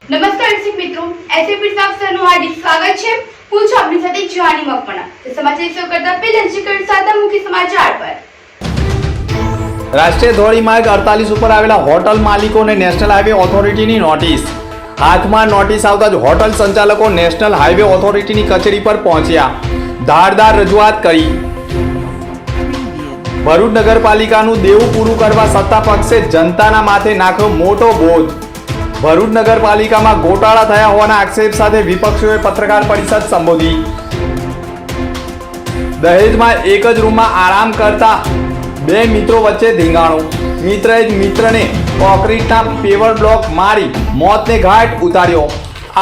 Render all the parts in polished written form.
નમસ્કાર દર્શક મિત્રો, એસએપી સાફસરનું હાર્દિક સ્વાગત છે। હું છું આપની સાથે જાની મકવાણા। તો સમાચાર શરૂ કરતા પહેલા નજર સાદા મુખ્ય સમાચાર પર। રાષ્ટ્રીય ધોરીમાર્ગ 48 ઉપર આવેલા હોટલ માલિકોને નેશનલ હાઈવે ઓથોરિટીની નોટિસ। હાથમાં નોટિસ આવતા જ હોટલ સંચાલકો નેશનલ હાઈવે ઓથોરિટીની કચેરી પર પહોંચ્યા, ધારદાર રજૂઆત કરી। ભરૂચ નગરપાલિકાનું દેવું પૂરું કરવા સત્તા પક્ષે જનતાના માથે નાખ્યો મોટો બોજ। ભરૂચ નગરપાલિકામાં ગોટાળા થયા હોવાના આક્ષેપ સાથે વિપક્ષીઓએ પત્રકાર પરિષદ સંબોધી। દહેજમાં એક જ રૂમમાં આરામ કરતા બે મિત્રો વચ્ચે ધીંગાણું। મિત્રએ જ મિત્રને કોન્ક્રીટના પેવર બ્લોક મારી મોતને ઘાટ ઉતાર્યો।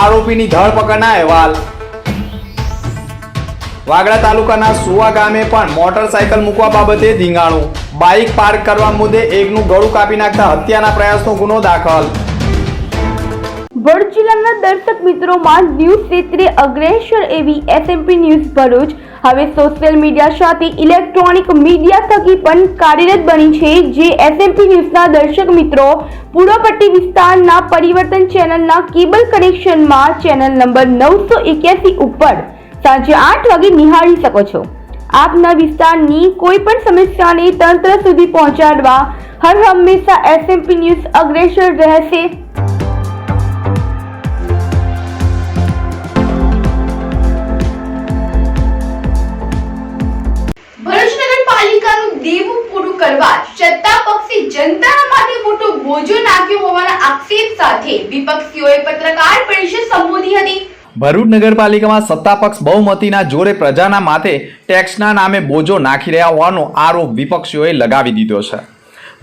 આરોપીની ધરપકડના અહેવાલ। વાગડા તાલુકાના સુવા ગામે પણ મોટરસાયકલ મૂકવા બાબતે ધીંગાણું। બાઇક પાર્ક કરવા મુદ્દે એકનું ગળું કાપી નાખતા હત્યાના પ્રયાસનો ગુનો દાખલ। ભરૂચ જિલ્લાના દર્શક મિત્રોમાં ન્યૂઝ ક્ષેત્રે અગ્રેસર એવી એસએમપી ન્યૂઝ ભરૂચ હવે સોશિયલ મીડિયા સાથે ઇલેક્ટ્રોનિક મીડિયા થકી પણ કાર્યરત બની છે, જે એસએમપી ન્યૂઝના દર્શક મિત્રો પૂર્વ પટ્ટી વિસ્તારના પરિવર્તન ચેનલના કેબલ કનેક્શનમાં ચેનલ નંબર 981 ઉપર સાંજે 8 વાગે નિહાળી શકો છો। આપના વિસ્તારની કોઈ પણ સમસ્યાને તંત્ર સુધી પહોંચાડવા હર હંમેશા એસએમપી ન્યૂઝ અગ્રેસર રહેશે। દેવું પૂરું કરવા સત્તા પક્ષે જનતાના માથે મોટો બોજો નાખ્યો હોવાના આક્ષેપ સાથે વિપક્ષીઓએ પત્રકાર પરિષદ સંબોધી હતી। ભરૂચ નગરપાલિકામાં સત્તા પક્ષ બહુમતીના જોરે પ્રજાના માથે ટેક્સના નામે બોજો નાખી રહ્યા હોવાનો આરોપ વિપક્ષીઓએ લગાવી દીધો છે।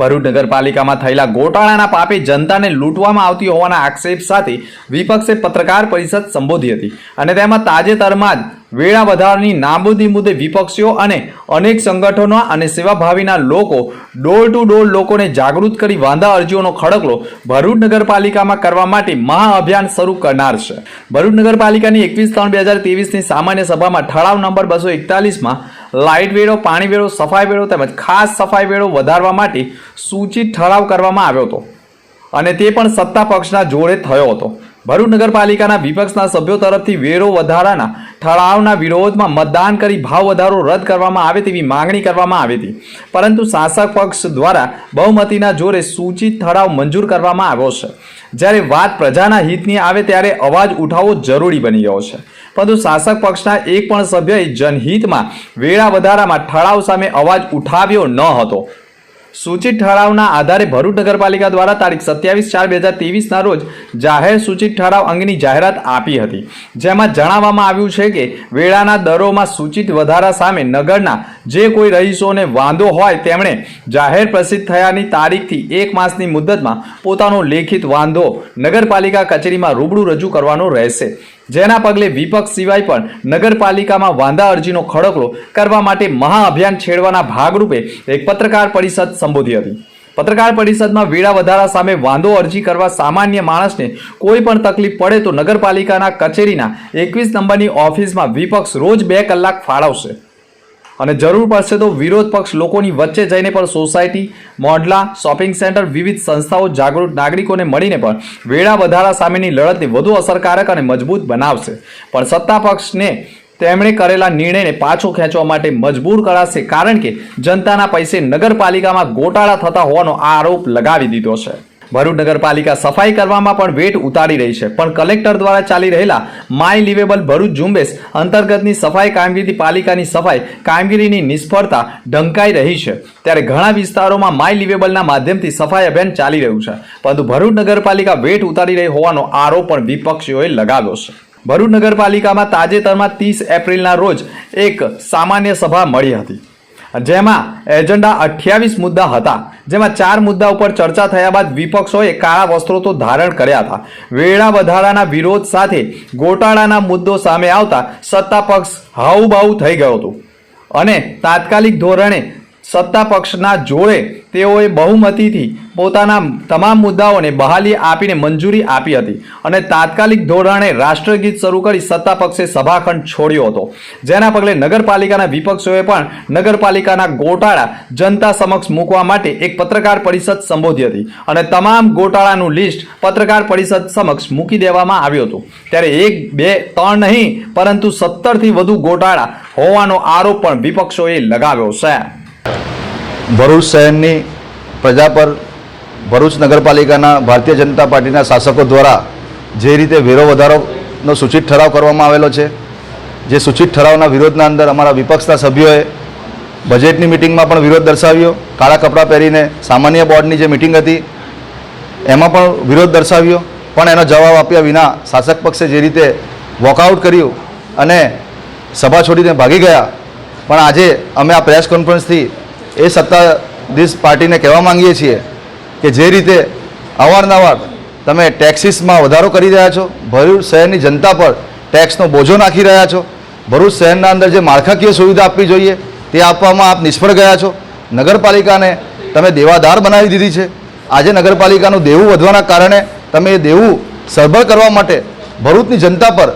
ભરૂચ નગરપાલિકામાં થયેલા ગોટાળાના પાપે જનતાને લૂંટવામાં આવતી હોવાના આક્ષેપ સાથે વિપક્ષે પત્રકાર પરિષદ સંબોધી હતી અને તેમાં તાજેતરમાં જ વેળા વધારાની નાબૂદી મુદ્દે વિપક્ષીઓ અને અનેક સંગઠનો અને સેવાભાવીના લોકો ડોર ટુ ડોર લોકોને જાગૃત કરી વાંધા અરજીઓનો ખડકલો ભરૂચ નગરપાલિકામાં કરવા માટે મહાઅભિયાન શરૂ કરનાર છે। ભરૂચ નગરપાલિકાની 21/3/2023ની સામાન્ય સભામાં ઠરાવ નંબર 241માં લાઇટ વેરો, પાણી વેરો, સફાઈ વેરો તેમજ ખાસ સફાઈ વેરો વધારવા માટે સૂચિત ઠરાવ કરવામાં આવ્યો હતો અને તે પણ સત્તા પક્ષના જોડે થયો હતો। ભરૂચ નગરપાલિકાના વિપક્ષના સભ્યો તરફથી વેરો વધારાના ઠરાવના વિરોધમાં મતદાન કરી ભાવ વધારો રદ કરવામાં આવે તેવી માંગણી કરવામાં આવી હતી, પરંતુ શાસક પક્ષ દ્વારા બહુમતીના જોરે સૂચિત ઠરાવ મંજૂર કરવામાં આવ્યો છે। જ્યારે વાત પ્રજાના હિતની આવે ત્યારે અવાજ ઉઠાવવો જરૂરી બની ગયો છે, પરંતુ શાસક પક્ષના એક પણ સભ્યએ જનહિતમાં વેરા વધારામાં ઠરાવ સામે અવાજ ઉઠાવ્યો ન હતો। સૂચિત ઠરાવના આધારે ભરૂચ નગરપાલિકા દ્વારા તારીખ 27/4/2023ના રોજ જાહેર સૂચિત ઠરાવ અંગેની જાહેરાત આપી હતી, જેમાં જણાવવામાં આવ્યું છે કે વેળાના દરોમાં સૂચિત વધારા સામે નગરના જે કોઈ રહીશોને વાંધો હોય તેમણે જાહેર પ્રસિદ્ધ થયાની તારીખથી 1 માસની મુદ્દતમાં પોતાનો લેખિત વાંધો નગરપાલિકા કચેરીમાં રૂબરૂ રજૂ કરવાનો રહેશે। જેના પગલે વિપક્ષ સિવાય પણ નગરપાલિકામાં વાંધા અરજીનો ખડકલો કરવા માટે મહાઅભિયાન છેડવાના ભાગરૂપે એક પત્રકાર પરિષદ સંબોધી હતી। પત્રકાર પરિષદમાં વેરા વધારા સામે વાંધો અરજી કરવા સામાન્ય માણસને કોઈ પણ તકલીફ પડે તો નગરપાલિકાના કચેરીના 21 નંબરની ઓફિસમાં વિપક્ષ રોજ 2 કલાક ફાળવશે અને જરૂર પડશે તો વિરોધ પક્ષ લોકોની વચ્ચે જઈને પણ સોસાયટી, મોહલ્લા, શોપિંગ સેન્ટર, વિવિધ સંસ્થાઓ, જાગૃત નાગરિકોને મળીને પણ વેળા વધારા સામેની લડતને વધુ અસરકારક અને મજબૂત બનાવશે, પણ સત્તા પક્ષને તેમણે કરેલા નિર્ણયને પાછો ખેંચવા માટે મજબૂર કરાશે, કારણ કે જનતાના પૈસે નગરપાલિકામાં ગોટાળા થતા હોવાનો આરોપ લગાવી દીધો છે। ભરૂચ નગરપાલિકા સફાઈ કરવામાં પણ વેટ ઉતારી રહી છે, પણ કલેક્ટર દ્વારા ચાલી રહેલા માય લિવેબલ ભરૂચ ઝુંબેશ અંતર્ગતની સફાઈ કામગીરી પાલિકાની સફાઈ કામગીરીની નિષ્ફળતા ઢંકાઈ રહી છે। ત્યારે ઘણા વિસ્તારોમાં માય લિવેબલના માધ્યમથી સફાઈ અભિયાન ચાલી રહ્યું છે, પરંતુ ભરૂચ નગરપાલિકા વેટ ઉતારી રહી હોવાનો આરોપ પણ વિપક્ષીઓએ લગાવ્યો છે। ભરૂચ નગરપાલિકામાં તાજેતરમાં 30 એપ્રિલના રોજ એક સામાન્ય સભા મળી હતી, જેમાં એજન્ડા 28 મુદ્દા હતા, જેમાં 4 મુદ્દા ઉપર ચર્ચા થયા બાદ વિપક્ષોએ કાળા વસ્ત્રો તો ધારણ કર્યા હતા। વેળા વધારાના વિરોધ સાથે ગોટાળાના મુદ્દો સામે આવતા સત્તા પક્ષ હાઉબાઉ થઈ ગયો હતો અને તાત્કાલિક ધોરણે સત્તા પક્ષના જોડે તેઓએ બહુમતીથી પોતાના તમામ મુદ્દાઓને બહાલી આપીને મંજૂરી આપી હતી અને તાત્કાલિક ધોરણે રાષ્ટ્રગીત શરૂ કરી સત્તા પક્ષે સભાખંડ છોડ્યો હતો, જેના પગલે નગરપાલિકાના વિપક્ષોએ પણ નગરપાલિકાના ગોટાળા જનતા સમક્ષ મૂકવા માટે એક પત્રકાર પરિષદ સંબોધી હતી અને તમામ ગોટાળાનું લિસ્ટ પત્રકાર પરિષદ સમક્ષ મૂકી દેવામાં આવ્યું હતું. ત્યારે 1, 2, 3 નહીં પરંતુ 17થી વધુ ગોટાળા હોવાનો આરોપ પણ વિપક્ષોએ લગાવ્યો છે. ભરૂચ શહેરની પ્રજા પર ભરૂચ નગરપાલિકાના ભારતીય જનતા પાર્ટીના શાસકો દ્વારા જે રીતે વેરો વધારોનો સૂચિત ઠરાવ કરવામાં આવેલો છે, જે સૂચિત ઠરાવના વિરોધના અંદર અમારા વિપક્ષના સભ્યોએ બજેટની મિટિંગમાં પણ વિરોધ દર્શાવ્યો. કાળા કપડાં પહેરીને સામાન્ય બોર્ડની જે મિટિંગ હતી એમાં પણ વિરોધ દર્શાવ્યો, પણ એનો જવાબ આપ્યા વિના શાસક પક્ષે જે રીતે વોકઆઉટ કર્યું અને સભા છોડીને ભાગી ગયા. પણ આજે અમે આ પ્રેસ કોન્ફરન્સથી એ સત્તાધીશ પાર્ટીને કહેવા માંગીએ છીએ કે જે રીતે અવારનવાર તમે ટેક્સીસમાં વધારો કરી રહ્યા છો, ભરૂચ શહેરની જનતા પર ટેક્સનો બોજો નાખી રહ્યા છો, ભરૂચ શહેરના અંદર જે માળખાકીય સુવિધા આપવી જોઈએ તે આપવામાં આપ નિષ્ફળ ગયા છો. નગરપાલિકાને તમે દેવાદાર બનાવી દીધી છે. આજે નગરપાલિકાનું દેવું વધવાના કારણે તમે એ દેવું સરભર કરવા માટે ભરૂચની જનતા પર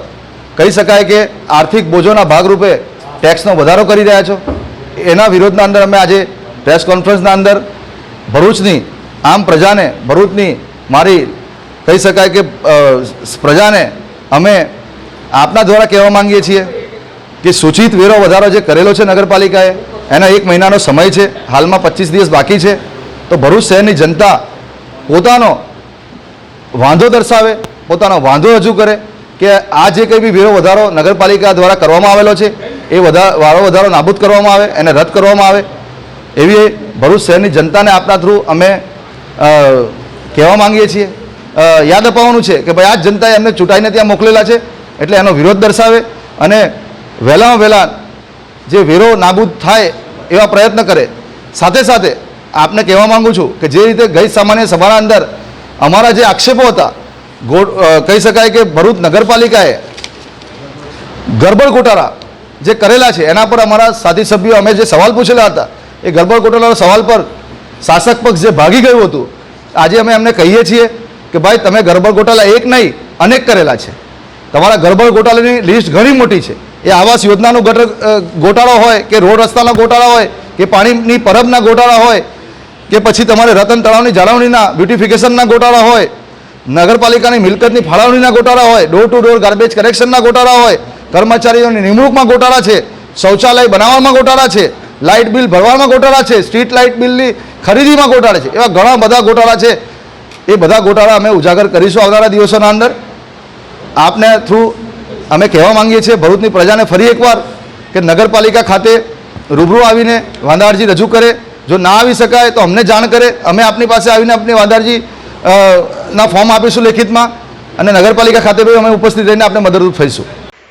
કહી શકાય કે આર્થિક બોજોના ભાગરૂપે ટેક્સનો વધારો કરી રહ્યા છો. એના વિરોધના અંદર અમે આજે પ્રેસ કોન્ફરન્સના અંદર ભરૂચની આમ પ્રજાને, ભરૂચની મારી કહી શકાય કે પ્રજાને અમે આપના દ્વારા કહેવા માંગીએ છીએ કે સૂચિત વેરો વધારો જે કરેલો છે નગરપાલિકાએ એના 1 મહિનાનો સમય છે, હાલમાં 25 દિવસ બાકી છે. તો ભરૂચ શહેરની જનતા પોતાનો વાંધો દર્શાવે, પોતાનો વાંધો રજૂ કરે કે આ જે કંઈ બી વેરો વધારો નગરપાલિકા દ્વારા કરવામાં આવેલો છે એ વારો વધારો નાબૂદ કરવામાં આવે, એને રદ કરવામાં આવે, એવી ભરૂચ શહેરની જનતાને આપના થ્રુ અમે કહેવા માંગીએ છીએ. યાદ અપાવવાનું છે કે ભાઈ આ જ જનતાએ એમને ચૂંટાઈને ત્યાં મોકલેલા છે એટલે એનો વિરોધ દર્શાવે અને વહેલામાં વહેલા જે વેરો નાબૂદ થાય એવા પ્રયત્ન કરે. સાથે સાથે આપને કહેવા માગું છું કે જે રીતે ગઈ સામાન્ય સભાના અંદર અમારા જે આક્ષેપો હતા, કહી શકાય કે ભરૂચ નગરપાલિકાએ ગરબડ ગોટાળા જે કરેલા છે એના પર અમારા સાથી સભ્યો અમે જે સવાલ પૂછેલા હતા એ ગરબડ ગોટાળાના સવાલ પર શાસક પક્ષ જે ભાગી ગયું હતું, આજે અમે એમને કહીએ છીએ કે ભાઈ તમે ગરબડ ગોટાળા એક નહીં અનેક કરેલા છે. તમારા ગરબડ ગોટાળાની લિસ્ટ ઘણી મોટી છે. એ આવાસ યોજનાનો ગોટાળો હોય કે રોડ રસ્તાનો ગોટાળા હોય કે પાણીની પરબના ગોટાળા હોય કે પછી તમારે રતન તળાવની જાળવણીના બ્યુટિફિકેશનના ગોટાળા હોય, નગરપાલિકાની મિલકતની ફાળવણીના ગોટાળા હોય, ડોર ટુ ડોર ગાર્બેજ કલેક્શનના ગોટાળા હોય, કર્મચારીઓની નિમણૂકમાં ગોટાળા છે, શૌચાલય બનાવવામાં ગોટાળા છે, લાઇટ બિલ ભરવામાં ગોટાળા છે, સ્ટ્રીટ લાઇટ બિલની ખરીદીમાં ગોટાળા છે. એવા ઘણા બધા ગોટાળા છે. એ બધા ગોટાળા અમે ઉજાગર કરીશું આવનારા દિવસોના અંદર. આપને થ્રુ અમે કહેવા માંગીએ છીએ ભરૂચની પ્રજાને ફરી એકવાર કે નગરપાલિકા ખાતે રૂબરૂ આવીને વાંધા અરજી રજૂ કરે. જો ના આવી શકાય તો અમને જાણ કરે, અમે આપની પાસે આવીને આપની વાંધા અરજી ના ફોર્મ આપીશું લેખિતમાં અને નગરપાલિકા ખાતે પણ અમે ઉપસ્થિત રહીને આપણે મદદરૂપ થઈશું.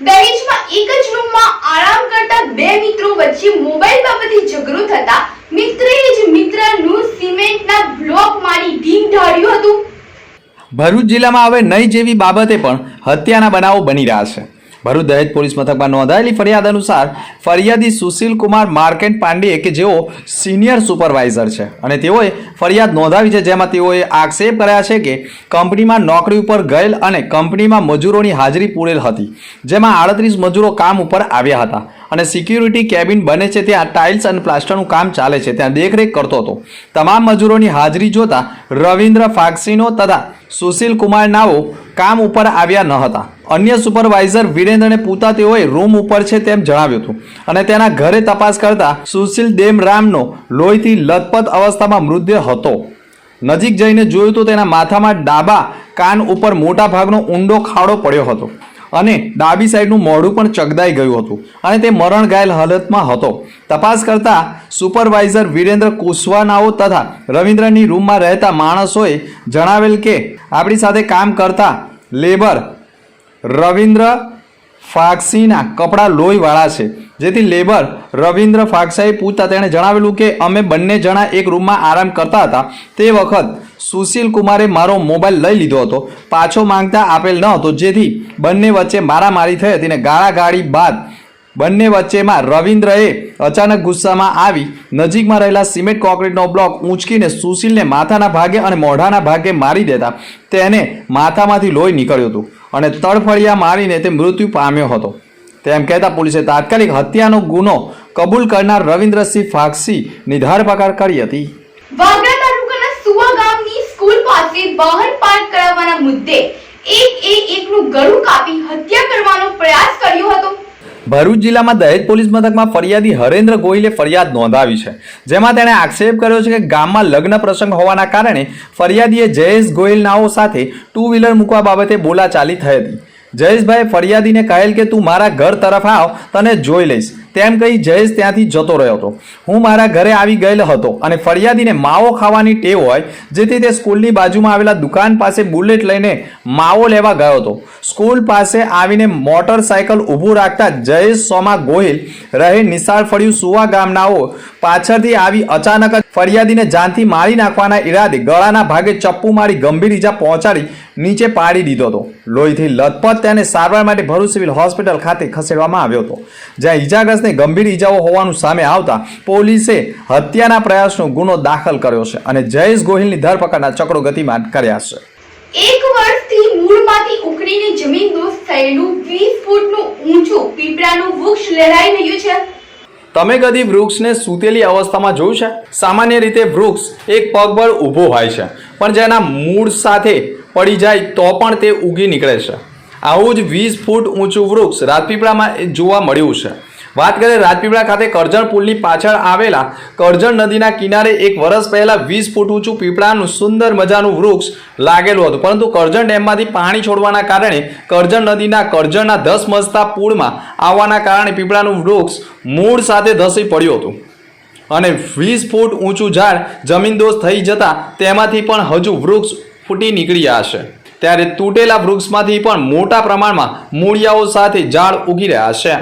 દહેજમાં એક જ રૂમમાં આરામ કરતા 2 મિત્રો વચ્ચે મોબાઈલ બાબતે ઝઘડો થતા મિત્રએ જ મિત્રનું સિમેન્ટના બ્લોક મારી ઢીમ ઢાળ્યું હતું. ભરૂચ જિલ્લામાં હવે નહીં જેવી બાબતે પણ હત્યાના બનાવો બની રહ્યા છે. ભરૂચ દહેજ પોલીસ મથકમાં નોંધાયેલી ફરિયાદ અનુસાર ફરિયાદી સુશીલ કુમાર માર્કેટ પાંડે કે જેઓ સિનિયર સુપરવાઇઝર છે અને તેઓએ ફરિયાદ નોંધાવી છે, જેમાં તેઓએ આક્ષેપ કર્યા છે કે કંપનીમાં નોકરી ઉપર ગયેલ અને કંપનીમાં મજૂરોની હાજરી પૂરેલ હતી, જેમાં 38 મજૂરો કામ ઉપર આવ્યા હતા અને સિક્યુરિટી કેબિન બને છે ત્યાં ટાઇલ્સ અને પ્લાસ્ટરનું કામ ચાલે છે ત્યાં દેખરેખ કરતો હતો. તમામ મજૂરોની હાજરી જોતા રવિન્દ્ર ફાક્સીનો તથા સુશીલ કુમાર નાઓ કામ ઉપર આવ્યા ન હતા. અન્ય સુપરવાઇઝર વિરેન્દ્રને પૂછતા તેઓએ રૂમ ઉપર છે તેમ જણાવ્યું હતું અને તેના ઘરે તપાસ કરતા સુશીલ દેમરામનો લોહીથી લથપથ અવસ્થામાં મૃતદેહ હતો. નજીક જઈને જોયું તો તેના માથામાં ડાબા કાન ઉપર મોટા ભાગનો ઊંડો ખાડો પડ્યો હતો અને ડાબી સાઈડનું મોઢું પણ ચગદાઈ ગયું હતું અને તે મરણ ઘાયલ હાલતમાં હતો. તપાસ કરતા સુપરવાઇઝર વિરેન્દ્ર કુશવાનાઓ તથા રવિન્દ્રની રૂમમાં રહેતા માણસોએ જણાવેલ કે આપણી સાથે કામ કરતા લેબર રવિન્દ્ર ફાક્સીના કપડાં લોહીવાળા છે, જેથી લેબર રવિન્દ્ર ફાક્સાએ પૂછતા તેણે જણાવેલું કે અમે બંને જણા એક રૂમમાં આરામ કરતા હતા. તે વખત સુશીલ કુમારે મારો મોબાઈલ લઈ લીધો હતો, પાછો માંગતા આપેલ ન હતો, જેથી બંને વચ્ચે મારામારી થઈ હતી અને ગાળાગાળી બાદ બંને વચ્ચેમાં રવિન્દ્રએ અચાનક ગુસ્સામાં આવી નજીકમાં રહેલા સિમેન્ટ કોન્ક્રીટનો બ્લોક ઊંચકીને સુશીલને માથાના ભાગે અને મોઢાના ભાગે મારી દેતા તેને માથામાંથી લોહી નીકળ્યું હતું અને તડફડિયા મારીને તે મૃત્યુ પામ્યો હતો. તેમ કહેતા પોલીસે તાત્કાલિક હત્યાનો ગુનો કબૂલ કરનાર રવિન્દ્રસિંહ ફાક્ષીની ધરપકડ કરી હતી. વાગરા તાલુકાના સુવા ગામની સ્કૂલ પાસે વાહન પાર્ક કરાવવાના મુદ્દે એકનું ગળું કાપી હત્યા કરવાનો પ્રયાસ કર્યો હતો. ભરૂચ જિલ્લામાં દહેજ પોલીસ મથકમાં ફરિયાદી હરેન્દ્ર ગોહિલે ફરિયાદ નોંધાવી છે, જેમાં તેણે આક્ષેપ કર્યો છે કે ગામમાં લગ્ન પ્રસંગ હોવાના કારણે ફરિયાદીએ જયેશ ગોહિલ નાઓ સાથે 2 વ્હીલર મૂકવા બાબતે બોલાચાલી થઈ હતી. જયેશભાઈએ ફરિયાદીને કહેલ કે તું મારા ઘર તરફ આવ, તને જોઈ લઈશ તેમ કહી જયેશ ત્યાંથી જતો રહ્યો હતો. હું મારા ઘરે આવી ગયેલો હતો અને ફરિયાદીને માવો ખાવાની ટેવ હોય, જેથી તે સ્કૂલની બાજુમાં આવેલા દુકાન પાસે બુલેટ લઈને માવો લેવા ગયો હતો. સ્કૂલ પાસે આવીને મોટરસાયકલ ઊભું રાખતા જયેશ સોમા ગોહિલ રહે નિશાળ ફળિયું સુવા ગામનાઓ પાછળથી આવી અચાનક જ ફરિયાદીને જાનથી મારી નાખવાના ઈરાદે ગળાના ભાગે ચપ્પુ મારી ગંભીર ઈજા પહોંચાડી નીચે પાડી દીધો હતો. લોહીથી લથપથ તેને સારવાર માટે ભરૂચ સિવિલ હોસ્પિટલ ખાતે ખસેડવામાં આવ્યો હતો, જ્યાં ઈજાગ્રસ્તને ગંભીર ઈજાઓ હોવાનું સામે આવતા પોલીસે હત્યાના પ્રયાસનો ગુનો દાખલ કર્યો છે અને જયેશ ગોહિલની ધરપકડના ચક્રો ગતિમાન કર્યા છે. 1 વર્ષથી મૂળમાંથી ઉખડીને જમીનદોસ્ત થયેલું 20 ફૂટનું ઊંચું પીપળાનું વૃક્ષ લહેરાઈ રહ્યું છે. તમે કદી વૃક્ષને સૂતેલી અવસ્થામાં જોયું છે? સામાન્ય રીતે વૃક્ષ એક પગ પર ઊભો હોય છે, પણ જેના મૂળ સાથે પડી જાય તો પણ તે ઉગી નીકળે છે. આવું જ 20 ફૂટ ઊંચું વૃક્ષ રાજપીપળામાં જોવા મળ્યું છે. વાત કરીએ રાજપીપળા ખાતે કરજણ પુલની પાછળ આવેલા કરજણ નદીના કિનારે 1 વર્ષ પહેલા 20 ફૂટ ઊંચું પીપળાનું સુંદર મજાનું વૃક્ષ લાગેલું હતું, પરંતુ કરજણ ડેમમાંથી પાણી છોડવાના કારણે કરજણ નદીના કરજણના 10 મસ્તા પુલમાં આવવાના કારણે પીપળાનું વૃક્ષ મૂળ સાથે ધસી પડ્યું હતું અને 20 ફૂટ ઊંચું ઝાડ જમીનદોસ્ત થઈ જતા તેમાંથી પણ હજુ વૃક્ષ ફૂટી નીકળ્યા છે. ત્યારે તૂટેલા વૃક્ષમાંથી પણ મોટા પ્રમાણમાં મૂળિયાઓ સાથે ઝાડ ઉગી રહ્યા છે.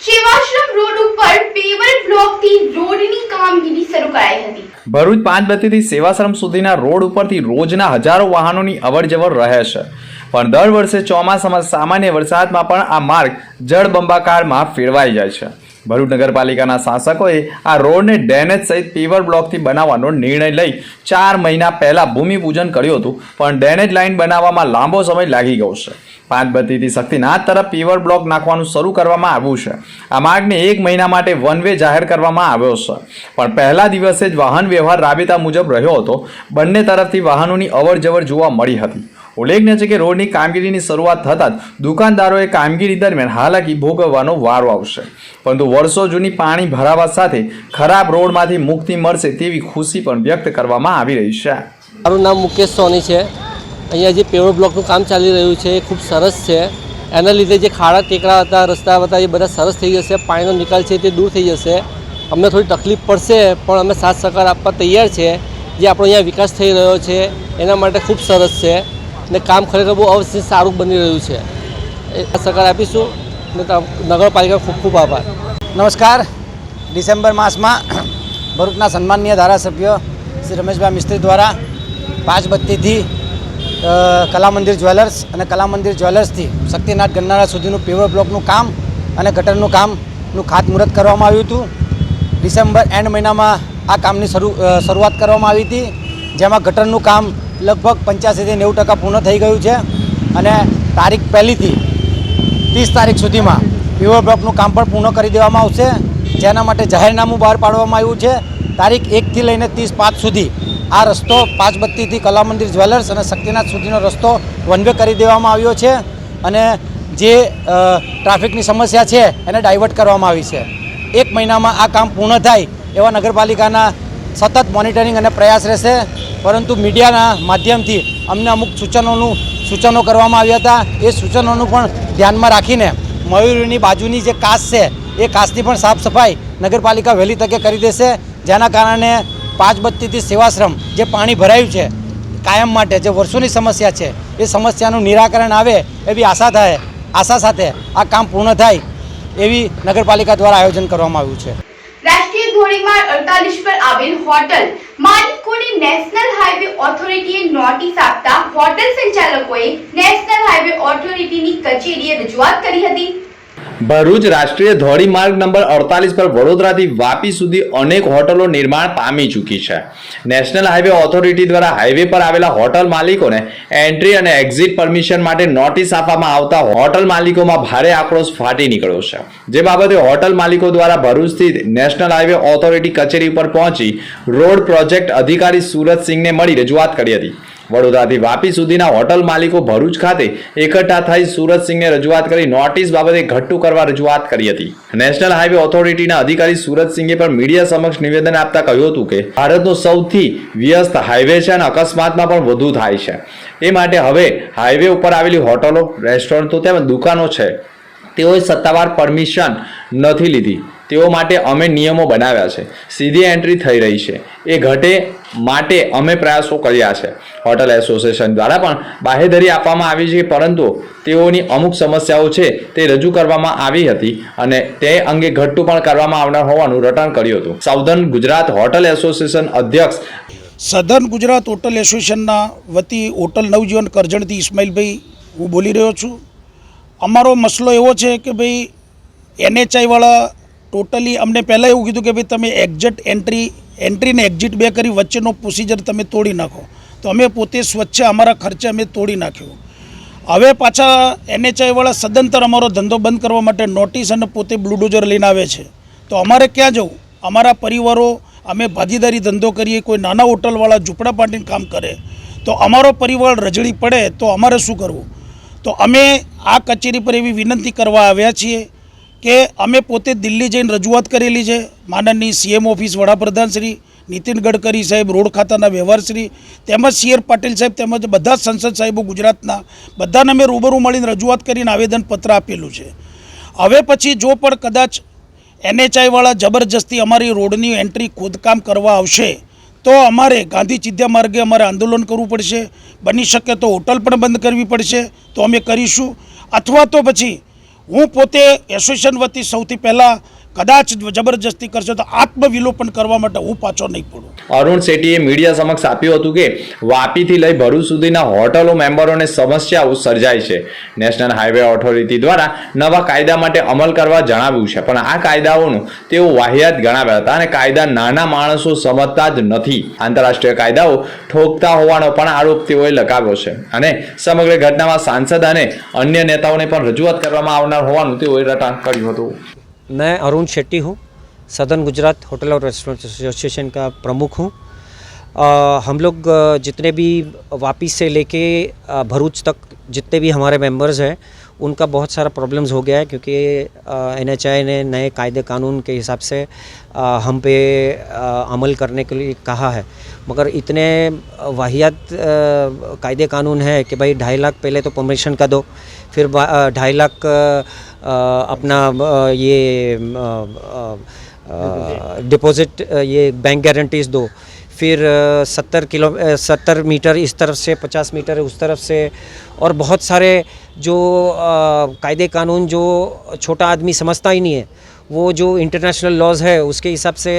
સેવાશ્રમ રોડ ઉપર પેવર બ્લોકથી રોડની કામગીરી શરૂ કરાઈ હતી. ભરૂચ પાંચબત્તીથી સેવાશ્રમ સુધીના રોડ ઉપરથી રોજના હજારો વાહનોની અવરજવર રહે છે, પણ દર વર્ષે ચોમાસામાં સામાન્ય વરસાદમાં પણ આ માર્ગ જળબંબાકારમાં ફેરવાઈ જાય છે. ભરૂચ નગરપાલિકાના શાસકોએ આ રોડને ડ્રેનેજ સહિત પેવર બ્લોકથી બનાવવાનો નિર્ણય લઈ 4 મહિના પહેલા ભૂમિપૂજન કર્યું હતું, પણ ડ્રેનેજ લાઇન બનાવવામાં લાંબો સમય લાગી ગયો છે. પાંચબત્તીથી શક્તિનાથ તરફ પેવર બ્લોક નાખવાનું શરૂ કરવામાં આવ્યું છે. આ માર્ગને 1 મહિના માટે વન વે જાહેર કરવામાં આવ્યો છે, પણ પહેલા દિવસે જ વાહન વ્યવહાર રાબેતા મુજબ રહ્યો હતો. બંને તરફથી વાહનોની અવરજવર જોવા મળી હતી. ઉલ્લેખનીય છે કે રોડની કામગીરીની શરૂઆત થતાં જ દુકાનદારોએ કામગીરી દરમિયાન હાલાકી ભોગવવાનો વારો આવશે, પરંતુ વર્ષો જૂની પાણી ભરાવા સાથે ખરાબ રોડમાંથી મુક્તિ મળશે તેવી ખુશી પણ વ્યક્ત કરવામાં આવી રહી છે. મારું નામ મુકેશ સોની છે. અહીંયા જે પેવર બ્લોકનું કામ ચાલી રહ્યું છે એ ખૂબ સરસ છે. એના લીધે જે ખાડા ટેકરા હતા, રસ્તા હતા, એ બધા સરસ થઈ જશે. પાણીનો નિકાલ છે તે દૂર થઈ જશે. અમને થોડી તકલીફ પડશે, પણ અમે સાથ સહકાર આપવા તૈયાર છે. જે આપણો અહીંયા વિકાસ થઈ રહ્યો છે એના માટે ખૂબ સરસ છે ને કામ ખરેખર બહુ અવશ્ય સારું બની રહ્યું છે. એ સહકાર આપીશું ને નગરપાલિકા ખૂબ ખૂબ આભાર. નમસ્કાર. ડિસેમ્બર માસમાં ભરૂચના સન્માનીય ધારાસભ્ય શ્રી રમેશભાઈ મિસ્ત્રી દ્વારા પાંચબત્તીથી કલામંદિર જ્વેલર્સ અને કલામંદિર જ્વેલર્સથી શક્તિનાથ ગન્નાળા સુધીનું પેવર બ્લોકનું કામ અને ગટરનું કામનું ખાતમુહૂર્ત કરવામાં આવ્યું હતું. ડિસેમ્બર એન્ડ મહિનામાં આ કામની શરૂઆત કરવામાં આવી હતી, જેમાં ગટરનું કામ લગભગ 85 થી 90% પૂર્ણ થઈ ગયું છે અને તારીખ 1 થી 30 તારીખ સુધીમાં પેવર બ્લોકનું કામ પણ પૂર્ણ કરી દેવામાં આવશે, જેના માટે જાહેરનામું બહાર પાડવામાં આવ્યું છે. તારીખ 1 થી લઈને 30/5 સુધી આ રસ્તો પાંચબત્તીથી કલામંદિર જ્વેલર્સ અને શક્તિનાથ સુધીનો રસ્તો વન વે કરી દેવામાં આવ્યો છે અને જે ટ્રાફિકની સમસ્યા છે એને ડાયવર્ટ કરવામાં આવી છે. 1 મહિનામાં આ કામ પૂર્ણ થાય એવા નગરપાલિકાના સતત મોનિટરિંગ અને પ્રયાસ રહેશે, પરંતુ મીડિયાના માધ્યમથી અમને અમુક સૂચનો કરવામાં આવ્યા હતા. એ સૂચનોનું પણ ધ્યાનમાં રાખીને મયુરની બાજુની જે કાચ છે એ કાચની પણ સાફ સફાઈ નગરપાલિકા વહેલી તકે કરી દેશે, જેના કારણે પાંચબત્તીથી સેવાશ્રમ જે પાણી ભરાયું છે કાયમ માટે, જે વર્ષોની સમસ્યા છે, એ સમસ્યાનું નિરાકરણ આવે એવી આશા સાથે આ કામ પૂર્ણ થાય એવી નગરપાલિકા દ્વારા આયોજન કરવામાં આવ્યું છે. રાષ્ટ્રીય ધોરીમાર્ગ 48 પર આવેલ હોટલ માલિકોને નેશનલ હાઈવે ઓથોરિટીએ નોટિસ આપતા હોટલ સંચાલકોએ નેશનલ હાઈવે ઓથોરિટીની કચેરીએ રજૂઆત કરી હતી. ભરૂચ રાષ્ટ્રીય ધોરીમાર્ગ નંબર 48 પર વડોદરાથી વાપી સુધી અનેક હોટલો નિર્માણ પામી ચૂકી છે. નેશનલ હાઈવે ઓથોરિટી દ્વારા હાઈવે પર આવેલા હોટલ માલિકોને એન્ટ્રી અને એક્ઝિટ પરમિશન માટે નોટિસ આપવામાં આવતા હોટલ માલિકોમાં ભારે આક્રોશ ફાટી નીકળ્યો છે. જે બાબતે હોટલ માલિકો દ્વારા ભરૂચ સ્થિત નેશનલ હાઈવે ઓથોરિટી કચેરી પર પહોંચી રોડ પ્રોજેક્ટ અધિકારી સુરતસિંહને મળી રજૂઆત કરી હતી. વડોદરાથી વાપી સુધીના હોટલ માલિકો ભરૂચ ખાતે એકઠા થઈ સુરતસિંહને રજૂઆત કરી નોટિસ બાબતે ઘટ્ટું કરવા રજૂઆત કરી હતી. નેશનલ હાઈવે ઓથોરિટીના અધિકારી સુરતસિંહે પણ મીડિયા સમક્ષ નિવેદન આપતા કહ્યું હતું કે ભારતનો સૌથી વ્યસ્ત હાઈવે છે અને અકસ્માતમાં પણ વધુ થાય છે. એ માટે હવે હાઈવે ઉપર આવેલી હોટલો, રેસ્ટોરન્ટો તેમજ દુકાનો છે તેઓએ સત્તાવાર પરમિશન નથી લીધી. તેઓ માટે અમે નિયમો બનાવ્યા છે. સીધી એન્ટ્રી થઈ રહી છે. એ ઘટે માટે અમે પ્રયાસો કર્યા છે. હોટલ એસોસિએશન દ્વારા પણ બાહેધરી આપવામાં આવી છે, પરંતુ તેઓની અમુક સમસ્યાઓ છે તે રજૂ કરવામાં આવી હતી અને તે અંગે ઘટ્ટું પણ કરવામાં આવનાર હોવાનું રટણ કર્યું હતું. સાઉધર્ન ગુજરાત હોટલ એસોસિએશન અધ્યક્ષ સધર્ન ગુજરાત હોટલ એસોસિએશનના વતી હોટલ નવજીવન કરજણથી ઇસ્માઇલભાઈ હું બોલી રહ્યો છું. અમારો મસલો એવો છે કે ભાઈ NHI-વાળા ટોટલી અમને પહેલાં એવું કીધું કે ભાઈ તમે એન્ટ્રી ને એક્ઝિટ બે કરી વચ્ચેનો પ્રોસિજર તમે તોડી નાખો. તો અમે પોતે સ્વચ્છ અમારા ખર્ચે અમે તોડી નાખ્યો. હવે પાછા NHI-વાળા સદંતર અમારો ધંધો બંધ કરવા માટે નોટિસ અને પોતે બ્લુડોઝર લઈને આવે છે. તો અમારે ક્યાં જવું? અમારા પરિવારો અમે ભાગીદારી ધંધો કરીએ, કોઈ નાના હોટલવાળા ઝૂંપડા પાડીને કામ કરે તો અમારો પરિવાર રજળી પડે તો અમારે શું કરવું? તો અમે આ કચેરી પર એવી વિનંતી કરવા આવ્યા છીએ કે અમે પોતે દિલ્હી જઈને રજૂઆત કરેલી છે. માનનીય CM ઓફિસ વડાપ્રધાન શ્રી નીતિન ગડકરી સાહેબ, રોડ ખાતાના વ્યવહારશ્રી તેમજ CR પાટીલ સાહેબ તેમજ બધા જ સંસદ સાહેબો ગુજરાતના બધાને અમે રૂબરૂ મળીને રજૂઆત કરીને આવેદનપત્ર આપેલું છે. હવે પછી જો પણ કદાચ NHI-વાળા જબરજસ્તી અમારી રોડની એન્ટ્રી ખોદકામ કરવા આવશે તો અમારે ગાંધી ચિંધ્યા માર્ગે અમારે આંદોલન કરવું પડશે. બની શકે તો હોટલ પણ બંધ કરવી પડશે, તો અમે કરીશું. અથવા તો પછી હું પોતે એસોસિએશન વતી સૌથી પહેલાં કદાચ જબરજસ્તી કરશે તો આત્મવિલોપન કરવા માટે હું પાછો નહીં પડું. અરુણ શેટ્ટીએ મીડિયા સમક્ષ આપ્યું હતું કે વાપીથી લઈ ભરૂચ સુધીના હોટલો મેમ્બરોને સમસ્યાઓ સર્જાય છે. નેશનલ હાઈવે ઓથોરિટી દ્વારા નવા કાયદા માટે અમલ કરવા જણાવ્યું છે, પણ આ કાયદાઓનું તેઓ વાહિયાત ગણાવ્યા હતા અને કાયદા નાના માણસો સમજતા જ નથી. આંતરરાષ્ટ્રીય કાયદાઓ ઠોકતા હોવાનો પણ આરોપ તેઓએ લગાવ્યો છે અને સમગ્ર ઘટનામાં સાંસદ અને અન્ય નેતાઓને પણ રજૂઆત કરવામાં આવનાર હોવાનું તેઓએ રટાણ કર્યું હતું. मैं अरुण शेट्टी हूँ, सदर्न गुजरात होटल और रेस्टोरेंट एसोसिएशन का प्रमुख हूँ. हम लोग जितने भी वापी से लेके भरूच तक जितने भी हमारे मेंबर्स हैं उनका बहुत सारा प्रॉब्लम्स हो गया है, क्योंकि NHI ने नए कायदे कानून के हिसाब से हम पे अमल करने के लिए कहा है. मगर इतने वाहियात कायदे कानून है कि भाई 2.5 लाख पहले तो परमिशन का दो, फिर 2.5 लाख अपना ये डिपॉजिट ये बैंक गारंटीज दो, फिर 70 मीटर इस तरफ से 50 मीटर उस तरफ से, और बहुत सारे जो कायदे कानून जो छोटा आदमी समझता ही नहीं है, वो जो इंटरनेशनल लॉज है उसके हिसाब से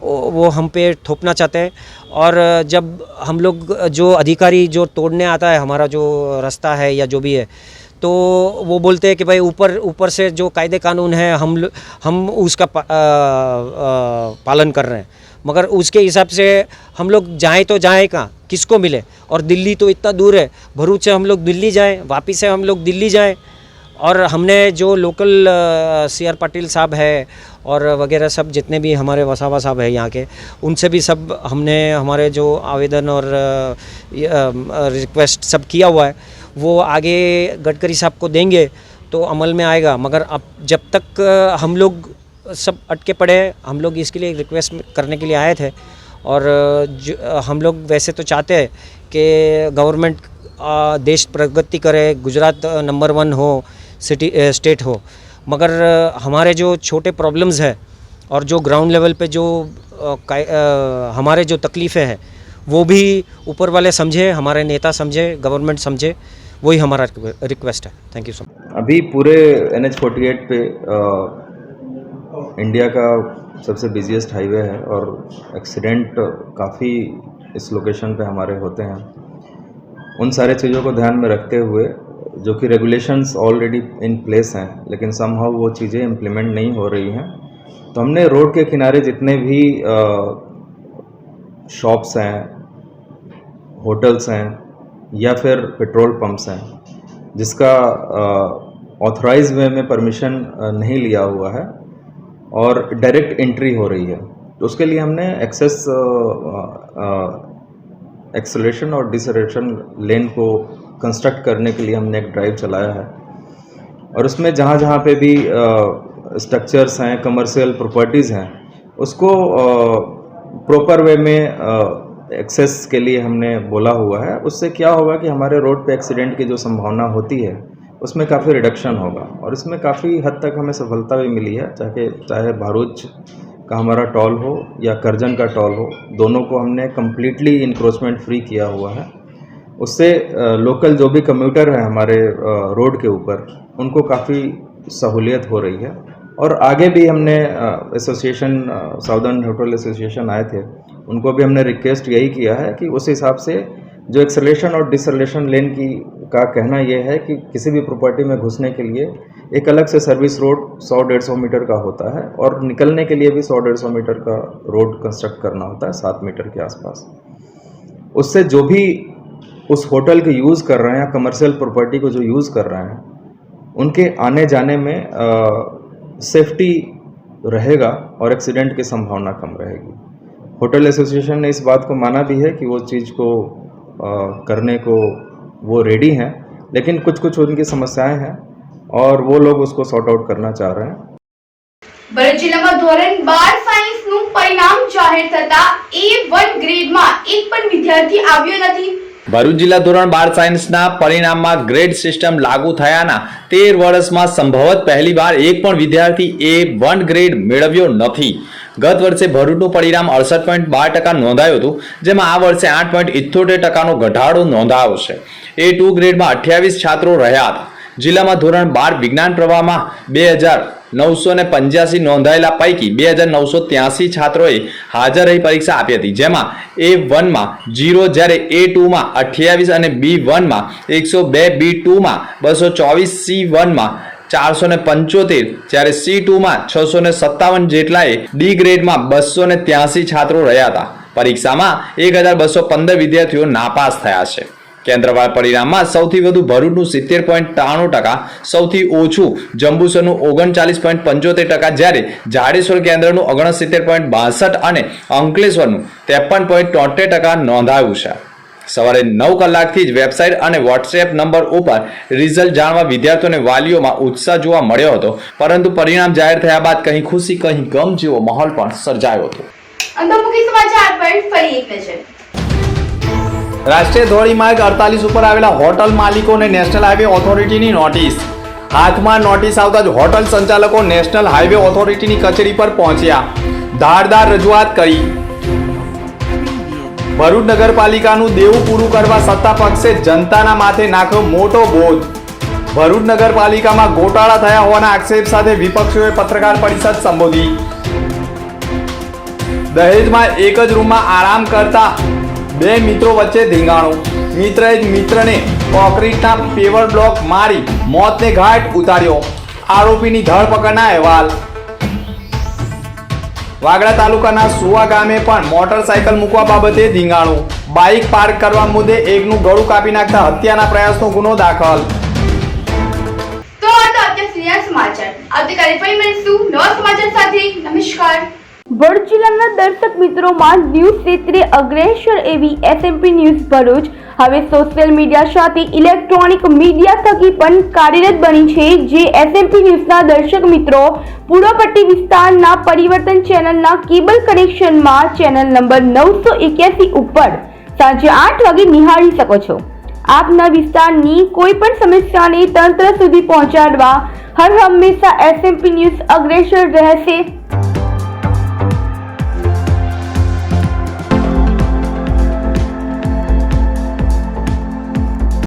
वो हम पे थोपना चाहते हैं. और जब हम लोग जो अधिकारी जो तोड़ने आता है हमारा जो रास्ता है या जो भी है, तो वो बोलते हैं कि भाई ऊपर से जो कायदे कानून है हम उसका पालन कर रहे हैं. मगर उसके हिसाब से हम लोग जाएँ तो जाएँ कहाँ, किसको मिले? और दिल्ली तो इतना दूर है. भरूच से हम लोग दिल्ली जाएँ, वापी से हम लोग दिल्ली जाएँ. और हमने जो लोकल CR पाटिल साहब है और वगैरह सब जितने भी हमारे वसावा साहब है यहाँ के, उनसे भी सब हमने हमारे जो आवेदन और रिक्वेस्ट सब किया हुआ है वो आगे गडकरी साहब को देंगे तो अमल में आएगा. मगर अब जब तक हम लोग सब अटके पड़े हैं, हम लोग इसके लिए रिक्वेस्ट करने के लिए आए थे. और हम लोग वैसे तो चाहते हैं कि गवर्नमेंट देश प्रगति करे, गुजरात नंबर 1 हो, सिटी स्टेट हो. मगर हमारे जो छोटे प्रॉब्लम्स है और जो ग्राउंड लेवल पे जो हमारे जो तकलीफ़ें हैं वो भी ऊपर वाले समझे, हमारे नेता समझे, गवर्नमेंट समझे, वही हमारा रिक्वेस्ट है. Thank you so much. अभी पूरे NH-48 पे इंडिया का सबसे बिजीएस्ट हाईवे है और एक्सीडेंट काफ़ी इस लोकेशन पे हमारे होते हैं. उन सारे चीज़ों को ध्यान में रखते हुए जो कि रेगुलेशंस ऑलरेडी इन प्लेस हैं, लेकिन समहाउ वो चीज़ें इम्प्लीमेंट नहीं हो रही हैं। तो हमने रोड के किनारे जितने भी शॉप्स हैं, होटल्स हैं या फिर पेट्रोल पंप्स हैं जिसका ऑथराइज वे में परमिशन नहीं लिया हुआ है और डायरेक्ट एंट्री हो रही है, तो उसके लिए हमने एक्सेलरेशन और डिसरेशन लेन को कंस्ट्रक्ट करने के लिए हमने एक ड्राइव चलाया है। और उसमें जहाँ जहाँ पे भी स्ट्रक्चर्स हैं, कमर्शियल प्रॉपर्टीज़ हैं, उसको प्रॉपर वे में एक्सेस के लिए हमने बोला हुआ है। उससे क्या होगा कि हमारे रोड पे एक्सीडेंट की जो संभावना होती है उसमें काफ़ी रिडक्शन होगा और इसमें काफ़ी हद तक हमें सफलता भी मिली है। चाहे भरूच का हमारा टॉल हो या करजन का टॉल हो, दोनों को हमने कम्प्लीटली इंक्रोचमेंट फ्री किया हुआ है। उससे लोकल जो भी कम्यूटर हैं हमारे रोड के ऊपर, उनको काफ़ी सहूलियत हो रही है। और आगे भी हमने एसोसिएशन, साउदर्न होटल एसोसिएशन आए थे, उनको भी हमने रिक्वेस्ट यही किया है कि उस हिसाब से जो एक्सेलरेशन और डिसलेशन लेन की का कहना यह है कि किसी भी प्रॉपर्टी में घुसने के लिए एक अलग से सर्विस रोड 100-150 मीटर का होता है और निकलने के लिए भी 100-150 मीटर का रोड कंस्ट्रक्ट करना होता है 7 मीटर के आसपास। उससे जो भी उस होटल के यूज़ कर रहे हैं या कमर्शियल प्रॉपर्टी को जो यूज़ कर रहे हैं, उनके आने जाने में सेफ्टी रहेगा और एक्सीडेंट की संभावना कम रहेगी। होटल एसोसिएशन ने इस बात को माना भी है कि वो चीज़ को करने को वो रेडी हैं, लेकिन कुछ उनकी समस्याएं हैं और वो लोग उसको सॉर्ट आउट करना चाह रहे हैं। ભરૂચ જિલ્લામાં ધોરણ 12 સાયન્સનું પરિણામ જાહેર થતા A1 ગ્રેડમાં એક પણ વિદ્યાર્થી આવ્યો નથી। ભરૂચ જિલ્લા ધોરણ 12 સાયન્સના પરિણામમાં ગ્રેડ સિસ્ટમ લાગુ થયાના 13 વર્ષમાં સંભવત પહેલીવાર એક પણ વિદ્યાર્થી A1 ગ્રેડ મેળવ્યો નથી। ગત વર્ષે ભરૂચનું પરિણામ 68.12% નોંધાયું હતું, જેમાં આ વર્ષે 8.78% ઘટાડો નોંધાયો છે। A2 ગ્રેડમાં 28 છાત્રો રહ્યા હતા। જિલ્લામાં ધોરણ 12 વિજ્ઞાન પ્રવાહમાં 2985 નોંધાયેલા પૈકી 2983 છાત્રોએ હાજર રહી પરીક્ષા આપી હતી, જેમાં A1માં 0, જ્યારે A2માં 28 અને B1માં 102, B2માં 224, C1માં 475, જ્યારે C2માં 657 જેટલાએ D ગ્રેડમાં 283 છાત્રો રહ્યા હતા। પરીક્ષામાં 1215 વિદ્યાર્થીઓ નાપાસ થયા છે। કેન્દ્રવાળા પરિણામમાં સૌથી વધુ ભરૂચનું 70.93%, સૌથી ઓછું જંબુસરનું 39.75%, જ્યારે જાડેશ્વર કેન્દ્રનું 69.62% અને અંકલેશ્વરનું 53.73% નોંધાયું છે। સવારે 9 કલાકથી જ વેબસાઇટ અને વોટ્સએપ નંબર ઉપર રિઝલ્ટ જાણવા વિદ્યાર્થીઓને વાલીઓમાં ઉત્સાહ જોવા મળ્યો હતો, પરંતુ પરિણામ જાહેર થયા બાદ કहीं ખુશી કहीं ગમ જેવો માહોલ પણ સર્જાયો હતો। અંતર્મુખી સમાચાર પર ફરી એક નજર। રાષ્ટ્રીય ધોરીમાર્ગ 48 ઉપર આવેલા હોટલ માલિકોને નેશનલ હાઈવે ઓથોરિટીની નોટિસ। હાથમાં નોટિસ આવતા જ હોટલ સંચાલકો નેશનલ હાઈવે ઓથોરિટીની કચેરી પર પહોંચ્યા, ધારદાર રજૂઆત કરી। ભરૂચ નગરપાલિકાનું દેવું પૂરું કરવા સત્તા પક્ષે જનતાના માથે નાખ્યો મોટો બોજ। ભરૂચ નગરપાલિકામાં ગોટાળા થયા હોવાના આક્ષેપ સાથે વિપક્ષીઓએ પત્રકાર પરિષદ સંબોધી। દહેજમાં એક જ રૂમમાં આરામ કરતા બે મિત્રો વચ્ચે ધીંગાણું। મિત્રએ જ મિત્રને કોન્ક્રીટના પેવર બ્લોક મારી મોતને ઘાટ ઉતાર્યો। આરોપીની ધરપકડના અહેવાલ। વાગડા તાલુકાના સુવા ગામે પણ મોટરસાયકલ મૂકવા બાબતે ધીંગાણું। બાઇક પાર્ક કરવા મુદ્દે એકનું ગળું કાપી નાખતા હત્યાના પ્રયાસનો ગુનો દાખલ। તો આ તો અત્યાર સુધીના સમાચાર। આવતીકાલે ફરી મળીશું નવા સમાચાર સાથે। નમસ્કાર। ભરૂચ જિલ્લાના દર્શક મિત્રોમાં ન્યૂઝ ક્ષેત્રે અગ્રેસર એવી SMP ન્યૂઝ ભરૂચ હવે સોશિયલ મીડિયા સાથે ઇલેક્ટ્રોનિક મીડિયા થકી પણ કાર્યરત બની છે, જે SMP ન્યૂઝના દર્શક મિત્રો પૂર્વપટ્ટી વિસ્તારના પરિવર્તન ચેનલના કેબલ કનેક્શનમાં ચેનલ નંબર 981 ઉપર સાંજે 8 વાગે નિહાળી શકો છો। આપના વિસ્તારની કોઈ પણ સમસ્યાને તંત્ર સુધી પહોંચાડવા હર હંમેશા SMP ન્યૂઝ અગ્રેસર રહેશે।